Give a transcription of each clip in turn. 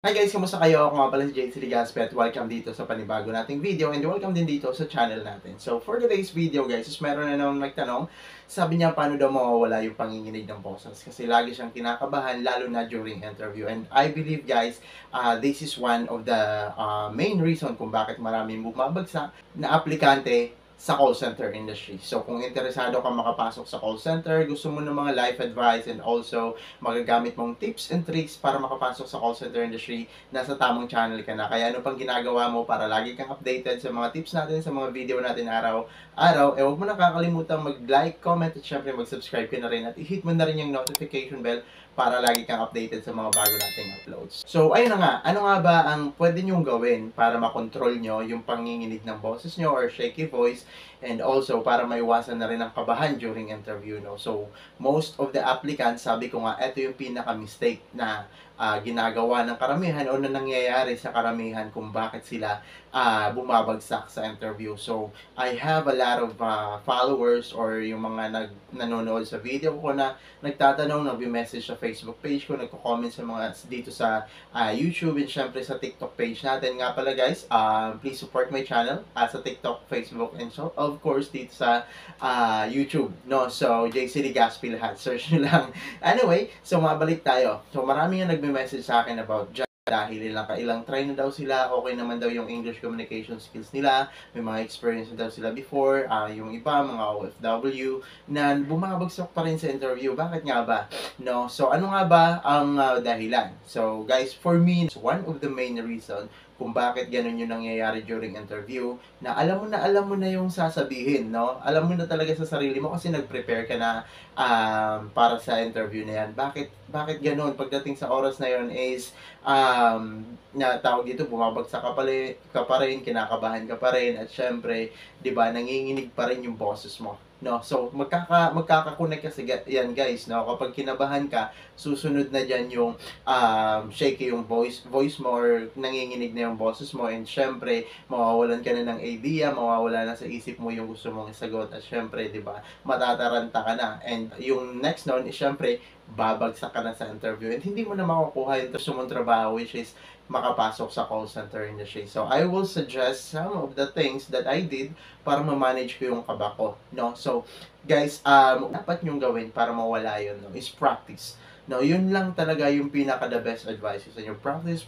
Hi guys, kamusta kayo? Ako nga pala si JC Ligaspe at welcome dito sa panibago nating video and welcome din dito sa channel natin. So for today's video guys, is meron na namang nagtanong, sabi niya paano daw mawawala yung panginginig ng boses kasi lagi siyang kinakabahan lalo na during interview. And I believe guys, this is one of the main reason kung bakit maraming bumabagsak na aplikante sa call center industry. So kung interesado ka makapasok sa call center, gusto mo ng mga life advice and also magagamit mong tips and tricks para makapasok sa call center industry, nasa tamang channel ka na. Kaya ano pang ginagawa mo para lagi kang updated sa mga tips natin, sa mga video natin araw-araw, huwag mo na kakalimutan mag-like, comment at syempre mag-subscribe ka na rin at i-hit mo na rin yung notification bell para lagi kang updated sa mga bago nating uploads. So, ayun na nga. Ano nga ba ang pwede nyong gawin para makontrol nyo yung panginginig ng boses nyo or shaky voice and also para maiwasan na rin ang kabahan during interview, no? So, most of the applicants, sabi ko nga, ito yung pinaka-mistake na ginagawa ng karamihan o na nangyayari sa karamihan kung bakit sila bumabagsak sa interview. So, I have a lot of followers or yung mga nanonood sa video ko na nagtatanong, nag-message sa Facebook page ko, nagko-comment sa mga dito sa YouTube and syempre sa TikTok page natin. Nga pala guys, please support my channel sa TikTok, Facebook, and so of course dito sa YouTube. No? So, JC Ligaspi lahat. Search nyo lang. Anyway, so mabalik tayo. So, marami nga nagme-message sa akin about dahil ilang try na daw sila, okay naman daw yung English communication skills nila, may mga experience na daw sila before, yung iba, mga OFW, na bumabagsak pa rin sa interview. Bakit nga ba? No? So, ano nga ba ang dahilan? So, guys, for me, one of the main reason kung bakit ganun yung nangyayari during interview, na alam mo na yung sasabihin, no? Alam mo na talaga sa sarili mo kasi nag-prepare ka na para sa interview na yan. Bakit ganun? Pagdating sa oras na yun is, na tawag dito, bumabagsak ka pa rin, kinakabahan ka pa rin, at syempre, di ba, nanginginig pa rin yung boses mo. No, so magkaka-connect kasi yan guys, no? Kapag kinabahan ka, susunod na diyan yung shaky yung voice mo or nanginginig na yung boses mo and syempre mawawalan ka na ng idea, mawawala na sa isip mo yung gusto mong isagot at syempre, 'di ba? Matataranta ka na. And yung next noon is syempre babagsak ka na sa interview and hindi mo na makukuha yung gusto mong trabaho which is makapasok sa call center industry. So, I will suggest some of the things that I did para ma-manage ko yung kaba ko, no? So, guys, dapat nyong gawin para mawala yun, no, is practice. No, yun lang talaga yung pinaka the best advice sa inyo. Practice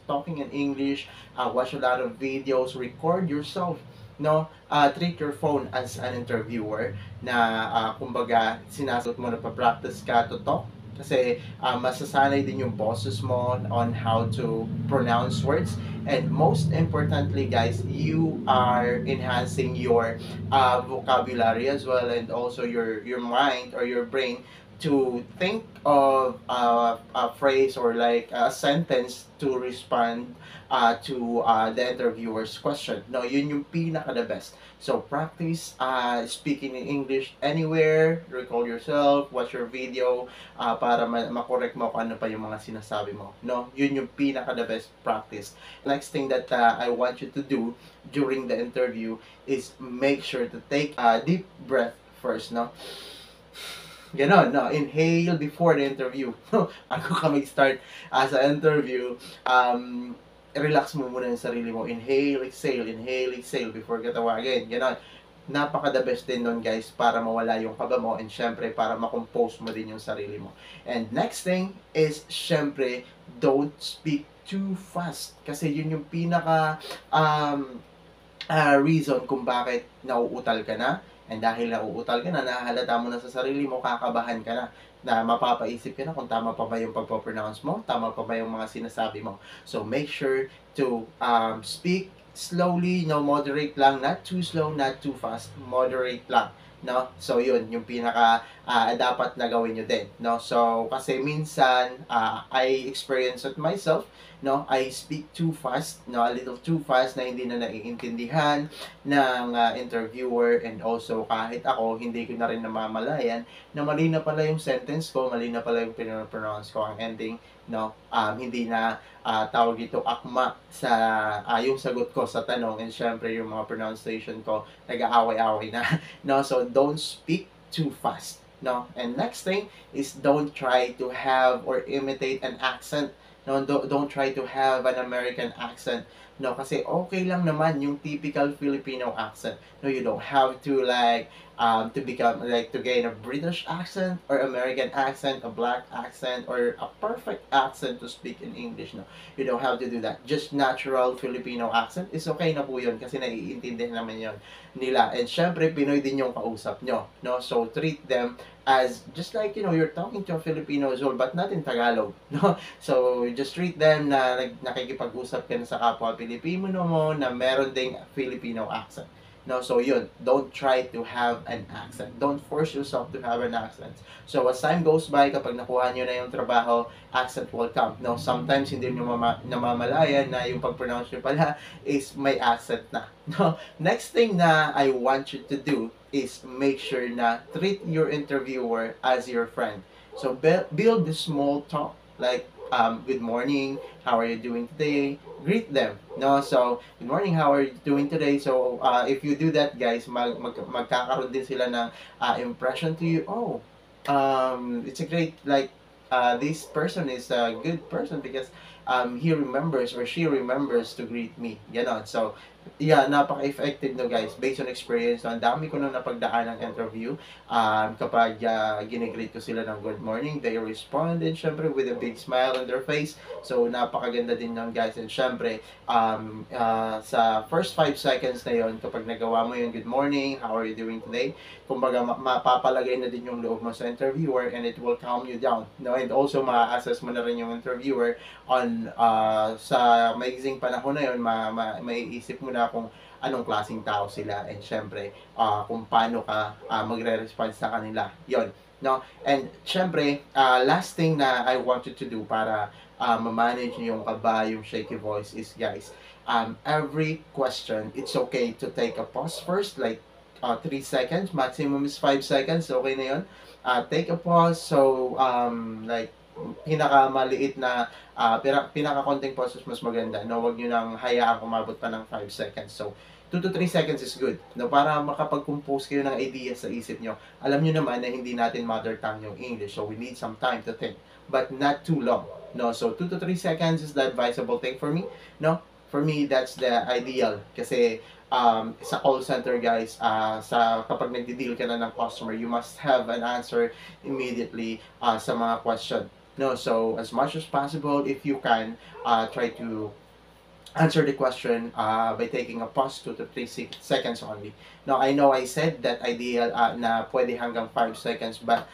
talking in English, watch a lot of videos, record yourself, no? Treat your phone as an interviewer na kumbaga sinasagot mo na pa-practice ka to talk kasi masasanay din yung boses mo on how to pronounce words. And most importantly, guys, you are enhancing your vocabulary as well and also your mind or your brain to think of a phrase or like a sentence to respond to the interviewer's question. No, yun yung pinaka the best. So practice speaking in English anywhere, recall yourself, watch your video para makorek mo kung ano pa yung mga sinasabi mo. No, yun yung pinaka the best practice. Next thing that I want you to do during the interview is make sure to take a deep breath first, no? Ganon, no? Inhale before the interview. Ako ka mag-start sa interview, relax mo muna yung sarili mo. Inhale, exhale before ka tawagin. Ganon. Napaka-the best din nun, guys, para mawala yung kaba mo and syempre, para makompose mo din yung sarili mo. And next thing is, syempre, don't speak too fast. Kasi yun yung pinaka reason kung bakit nauutal ka na. And dahil nauutal ka na, nahahalata mo na sa sarili mo, kakabahan ka na mapapaisip ka na kung tama pa ba yung pagpo-pronounce mo, tama pa ba yung mga sinasabi mo. So, make sure to speak slowly, no, moderate lang, not too slow, not too fast, moderate lang. No? So, yun, yung pinaka dapat na gawin nyo din. No? So, kasi minsan, I experience it myself, no? I speak too fast, no? A little too fast na hindi na naiintindihan ng interviewer and also kahit ako, hindi ko na rin namamalayan na mali na pala yung sentence ko, mali na pala yung pinopronounce ko ang ending, no? Hindi na tawag ito akma sa yung sagot ko sa tanong and syempre yung mga pronunciation ko nag-aaway-aaway na. No? So, don't speak too fast. No? And next thing is don't try to have or imitate an accent No, don't try to have an American accent. No, kasi okay lang naman yung typical Filipino accent. No, you don't have to like to become like to gain a British accent or American accent, a black accent, or a perfect accent to speak in English. No, you don't have to do that. Just natural Filipino accent is okay na po yun kasi naiintindihan naman yun nila. And syempre, Pinoy din yung kausap nyo. No, so treat them as just like you're talking to a Filipino as well, but not in Tagalog. No, so just treat them na nakikipag-usap ka na sa kapwa Pilipino mo na meron ding Filipino accent. No, so yun, don't try to have an accent. Don't force yourself to have an accent. So as time goes by, kapag nakuha nyo na yung trabaho, accent will come. No, sometimes hindi nyo namamalayan na yung pag-pronounce nyo pala is may accent na. No, next thing na I want you to do is make sure na treat your interviewer as your friend. So build the small talk like good morning, how are you doing today? Greet them. No, so good morning, how are you doing today? So if you do that, guys, magkakaroon din sila ng impression to you. Oh, it's a great like this person is a good person because he remembers or she remembers to greet me. Ganon. So yeah, napaka-effective no guys. Based on experience, no, ang dami ko nung napagdaan ng interview. Kapag ginigreet ko sila ng good morning, they respond and syempre with a big smile on their face. So napakaganda din nun guys. And syempre, sa first 5 seconds na yon kapag nagawa mo yung good morning, how are you doing today? Kumbaga mapapalagay na din yung loob mo sa interviewer and it will calm you down. No? And also ma-assess mo na rin yung interviewer on sa maigsing panahon na yun, maiisip mo na kung anong klaseng tao sila and syempre kung paano ka magre-respond sa kanila. Yon, no? And syempre, last thing na I want you to do para ma-manage yung kaba, yung shaky voice is guys, every question, it's okay to take a pause first, like 3 seconds, maximum is 5 seconds, okay na yun. Take a pause, so like pinakamaliit na pinaka-konting process mas maganda. No, wag niyo nang hayaan umabot pa ng 5 seconds. So 2 to 3 seconds is good. No, para makapag-compose kayo ng ideas sa isip niyo. Alam niyo naman na hindi natin mother tongue yung English, so we need some time to think, but not too long. No, so 2 to 3 seconds is the advisable thing for me. No, for me that's the ideal kasi sa call center guys, sa kapag nagdi-deal ka na ng customer, you must have an answer immediately sa mga question. No, so as much as possible, if you can, try to answer the question by taking a pause 2 to 3 seconds only. Now, I know I said that ideal na pwede hanggang 5 seconds, but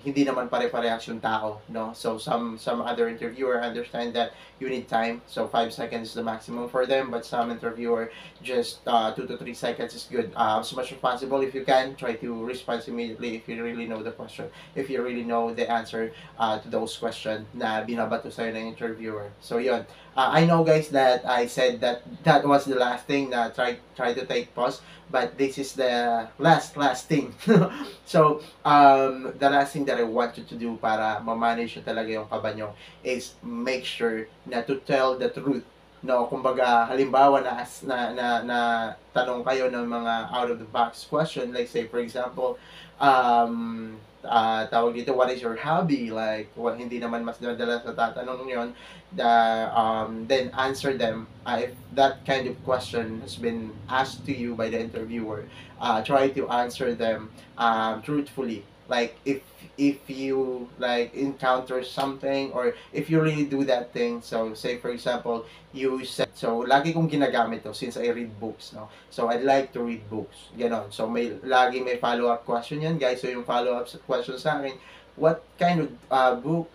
hindi naman pare-parehas yung tao, no? So some other interviewer understand that you need time, so 5 seconds is the maximum for them, but some interviewer just 2 to 3 seconds is good. As much as possible, if you can, try to respond immediately if you really know the question, if you really know the answer to those questions na binabato sa'yo ng interviewer. So yun, I know guys that I said that was the last thing na try to take pause, but this is the last thing. So the last thing that I want you to do para ma-manage talaga yung kaba nyo is make sure na to tell the truth. No, kumbaga halimbawa na tanong kayo ng mga out of the box question, like say for example, tawag dito, what is your hobby? Like, hindi naman mas nadala sa tatanong yon, then answer them. If that kind of question has been asked to you by the interviewer, try to answer them truthfully. Like, if you like encounter something or if you really do that thing, so say for example you said, so lagi kong ginagamit to since I read books, no, so I like to read books, ganon. So lagi may follow-up question yan guys. So yung follow-up question sa akin, what kind of book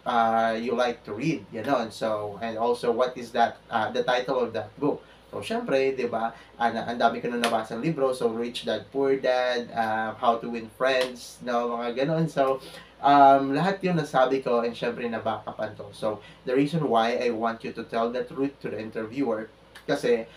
you like to read, ganon. So and also what is that the title of that book. So, syempre, di ba, ang dami ko na nabasang libro. So, Rich Dad, Poor Dad, How to Win Friends, no, mga ganon. So, lahat yun nasabi ko and syempre nabakapan to. So, the reason why I want you to tell the truth to the interviewer, kasi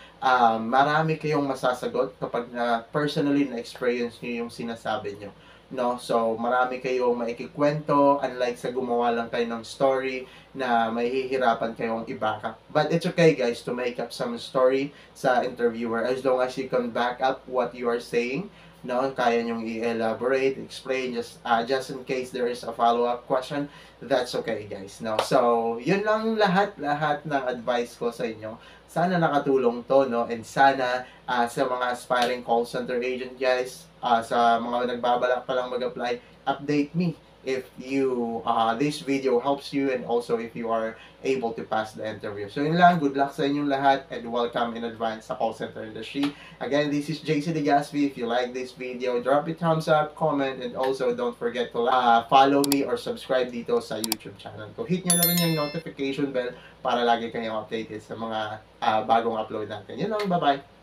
marami kayong masasagot kapag personally na-experience nyo yung sinasabi nyo. No, so marami kayong maikikwento, unlike sa gumawa lang kayo ng story na mahihirapan kayong i-back up. But it's okay guys to make up some story sa interviewer as long as you can back up what you are saying no, kaya nyong i-elaborate, explain, just in case there is a follow-up question, that's okay guys, no. So yun lang lahat ng advice ko sa inyo. Sana nakatulong to, no, and sana sa mga aspiring call center agent guys, sa mga nagbabalak pa lang mag-apply, update me if you this video helps you, and also if you are able to pass the interview. So yun lang, good luck sa inyong lahat, and welcome in advance sa call center industry. Again, this is JC Legaspi. If you like this video, drop a thumbs up, comment, and also don't forget to follow me or subscribe dito sa YouTube channel ko. Hit nyo na rin yung notification bell para lagi kayong updated sa mga bagong upload natin. Yun lang, bye-bye!